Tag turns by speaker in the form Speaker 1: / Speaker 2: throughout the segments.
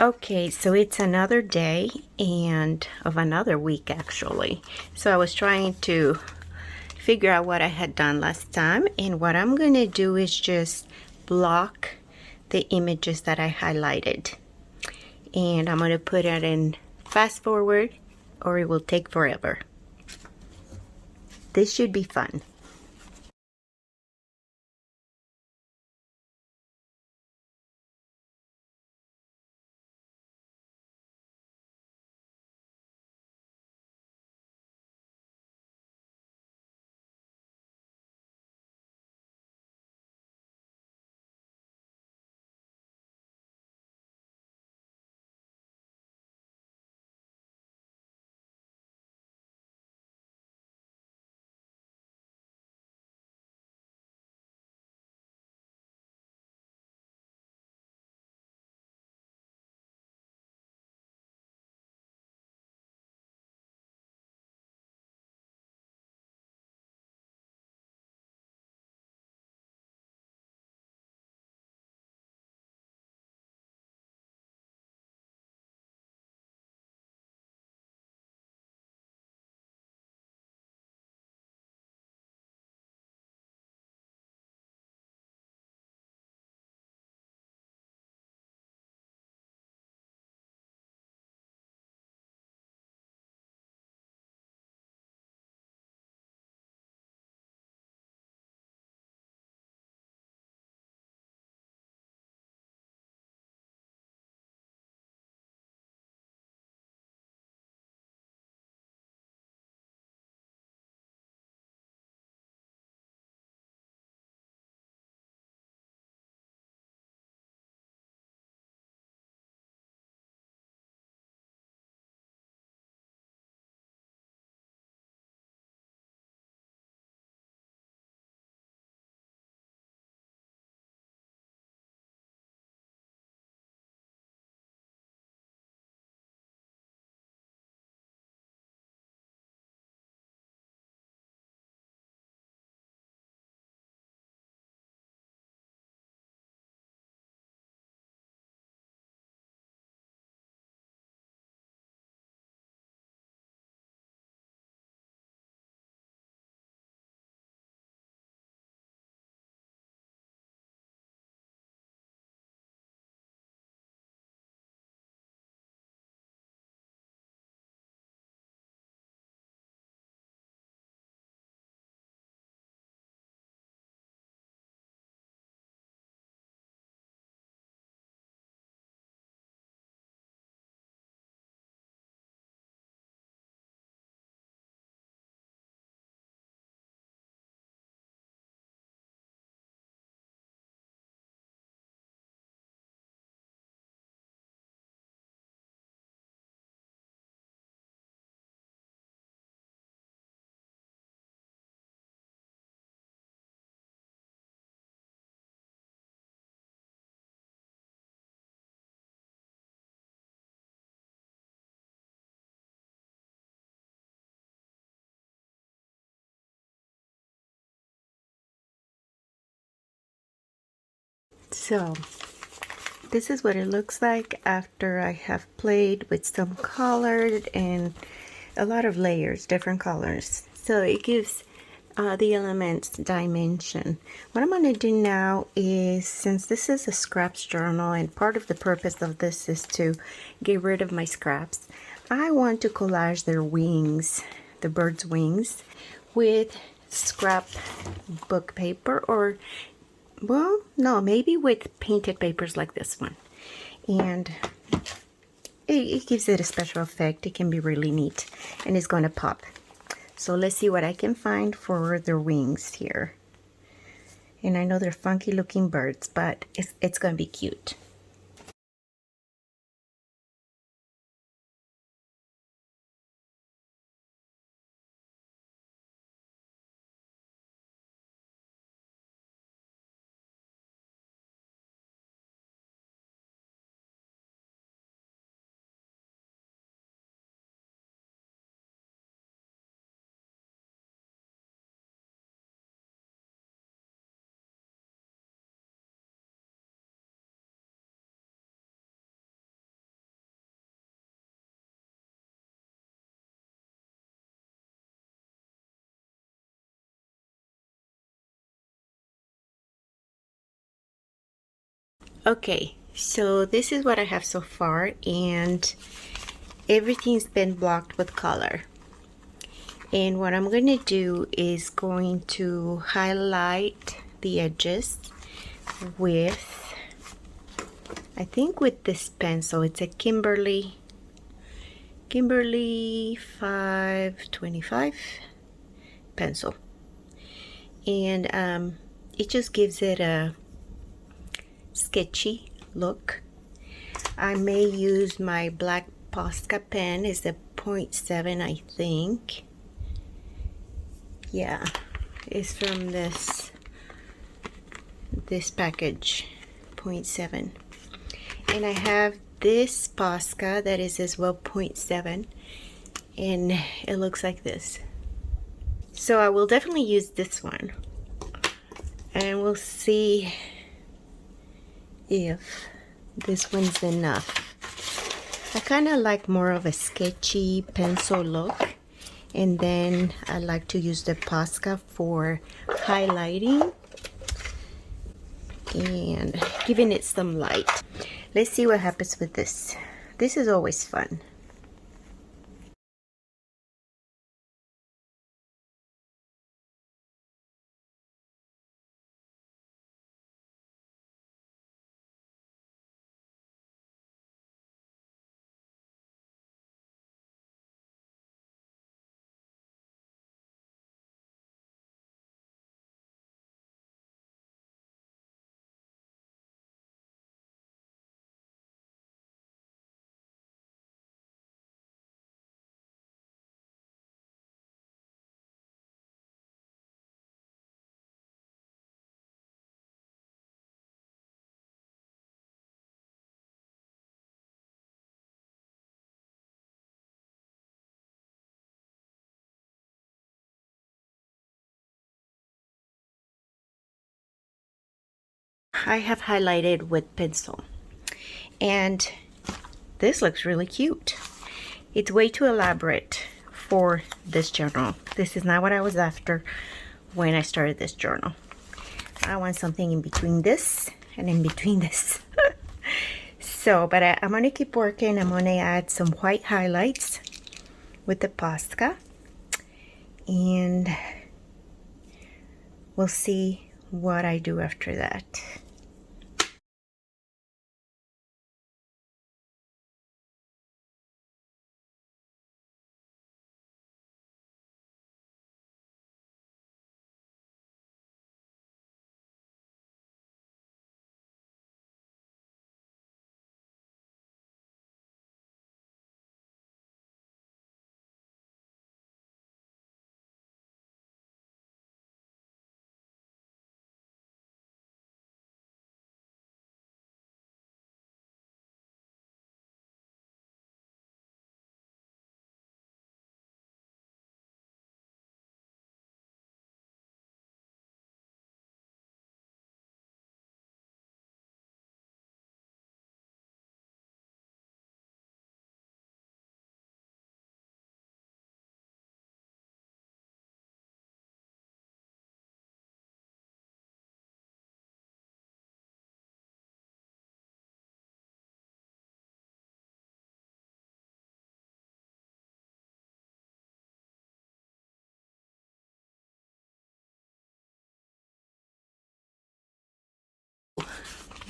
Speaker 1: Okay, so it's another day and of another week actually. So I was trying to figure out what I had done last time, and what I'm going to do is just block the images that I highlighted. And I'm going to put it in fast forward or it will take forever. This should be fun. So this is what it looks like after I have played with some colored and a lot of layers, different colors. So it gives the elements dimension. What I'm going to do now is, since this is a scraps journal and part of the purpose of this is to get rid of my scraps, I want to collage their wings, the bird's wings, with scrap book paper, or well, no, maybe with painted papers like this one. And it gives it a special effect. It can be really neat, and it's going to pop. So let's see what I can find for their wings here. And I know they're funky looking birds, but it's going to be cute. Okay, so this is what I have so far, and everything's been blocked with color. And what I'm going to do is going to highlight the edges with, I think with this pencil. It's a Kimberly 525 pencil. And it just gives it a sketchy look. I may use my black Posca pen. It's a 0.7, I think. Yeah, it's from this package, 0.7. And I have this Posca that is as well 0.7, and it looks like this. So I will definitely use this one, and we'll see if this one's enough. I kind of like more of a sketchy pencil look, and then I like to use the Posca for highlighting and giving it some light. Let's see what happens with this. This is always fun. I have highlighted with pencil, and this looks really cute. It's way too elaborate for this journal. This is not what I was after when I started this journal. I want something in between this and in between this. So, but I'm gonna keep working. I'm gonna add some white highlights with the Posca, and we'll see what I do after that.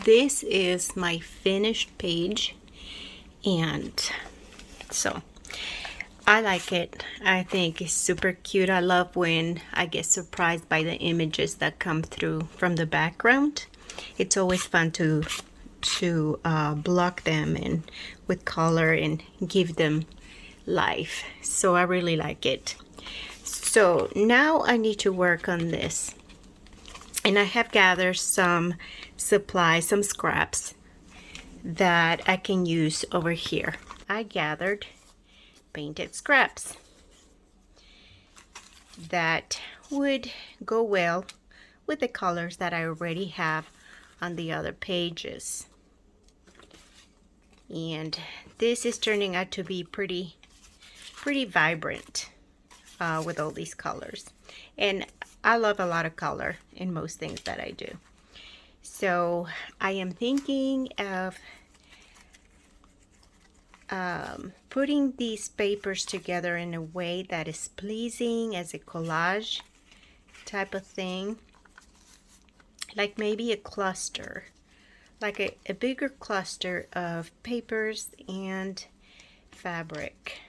Speaker 1: This is my finished page, and so I like it. I think it's super cute. I love when I get surprised by the images that come through from the background. It's always fun to block them and with color and give them life. So I really like it. So now I need to work on this, and I have gathered some supplies, some scraps that I can use over here. I gathered painted scraps that would go well with the colors that I already have on the other pages. And this is turning out to be pretty vibrant with all these colors. And I love a lot of color in most things that I do. So I am thinking of putting these papers together in a way that is pleasing as a collage type of thing, like maybe a cluster, like a bigger cluster of papers and fabric.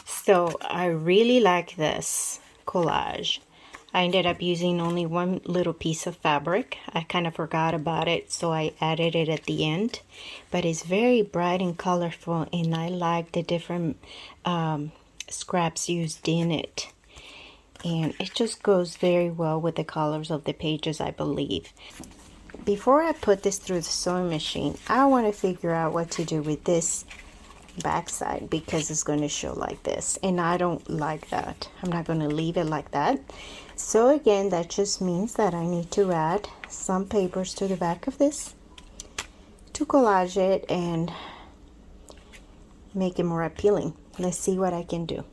Speaker 1: So I really like this collage. I ended up using only one little piece of fabric. I kind of forgot about it, so I added it at the end. But it's very bright and colorful, and I like the different scraps used in it. And it just goes very well with the colors of the pages, I believe. Before I put this through the sewing machine, I want to figure out what to do with this backside, because it's going to show like this, and I don't like that. I'm not going to leave it like that. So again, that just means that I need to add some papers to the back of this to collage it and make it more appealing. Let's see what I can do.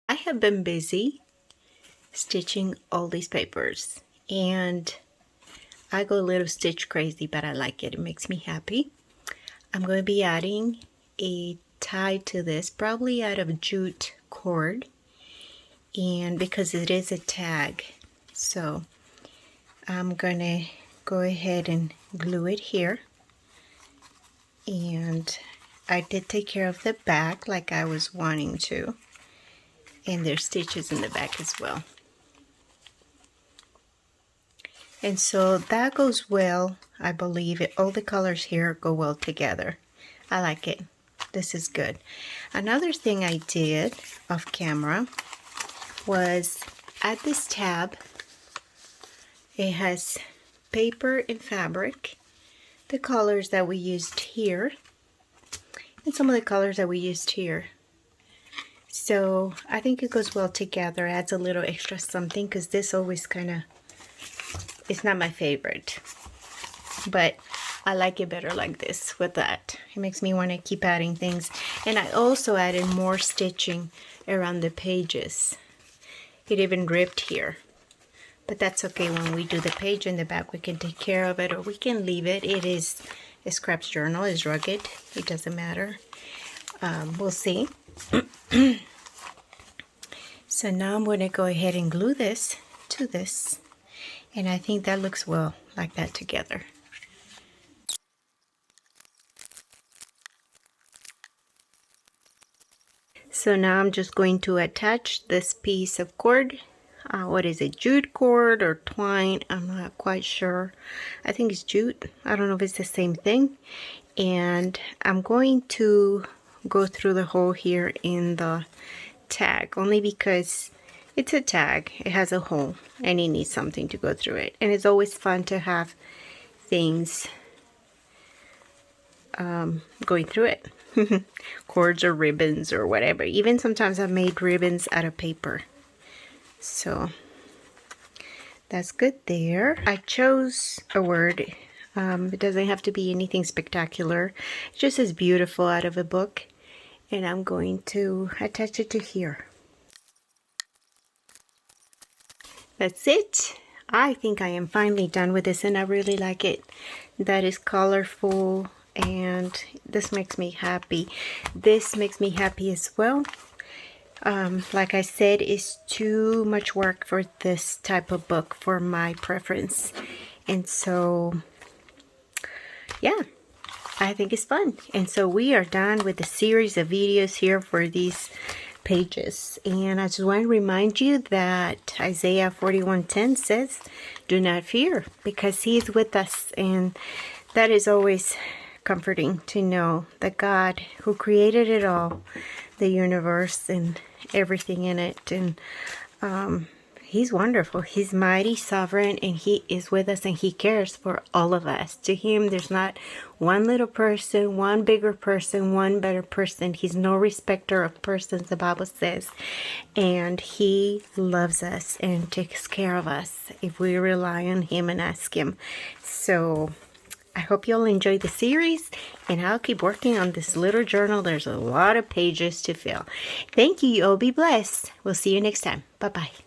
Speaker 1: I have been busy stitching all these papers, and I go a little stitch crazy, but I like it. It makes me happy. I'm going to be adding a tie to this, probably out of jute cord, and because it is a tag, so I'm going to go ahead and glue it here. And I did take care of the back like I was wanting to, and there's stitches in the back as well. And so that goes well. I believe it, all the colors here go well together. I like it. This is good. Another thing I did off camera was at this tab, it has paper and fabric, the colors that we used here, and some of the colors that we used here. So I think it goes well together, adds a little extra something, because this always kind of, it's not my favorite, but I like it better like this with that. It makes me want to keep adding things. And I also added more stitching around the pages. It even ripped here, but that's okay. When we do the page in the back, we can take care of it, or we can leave it. It is a scraps journal, it's rugged, it doesn't matter. We'll see. So now I'm going to go ahead and glue this to this, and I think that looks well like that together. So now I'm just going to attach this piece of cord. What is it, jute cord or twine? I'm not quite sure. I think it's jute. I don't know if it's the same thing. And I'm going to go through the hole here in the tag, only because it's a tag. It has a hole and it needs something to go through it. And it's always fun to have things going through it. Cords or ribbons or whatever. Even sometimes I've made ribbons out of paper. So that's good there. I chose a word. It doesn't have to be anything spectacular. It just is beautiful out of a book. And I'm going to attach it to here. That's it. I think I am finally done with this and I really like it. That is colorful and this makes me happy. This makes me happy as well. Like I said, it's too much work for this type of book for my preference. And so, yeah, I think it's fun. And so we are done with the series of videos here for these pages. And I just want to remind you that Isaiah 41:10 says, do not fear, because he is with us. And that is always comforting to know that God, who created it all, the universe and everything in it, and he's wonderful. He's mighty, sovereign, and he is with us, and he cares for all of us. To him, there's not one little person, one bigger person, one better person. He's no respecter of persons, the Bible says. And he loves us and takes care of us if we rely on him and ask him. So I hope you'll enjoy the series, and I'll keep working on this little journal. There's a lot of pages to fill. Thank you. You'll be blessed. We'll see you next time. Bye-bye.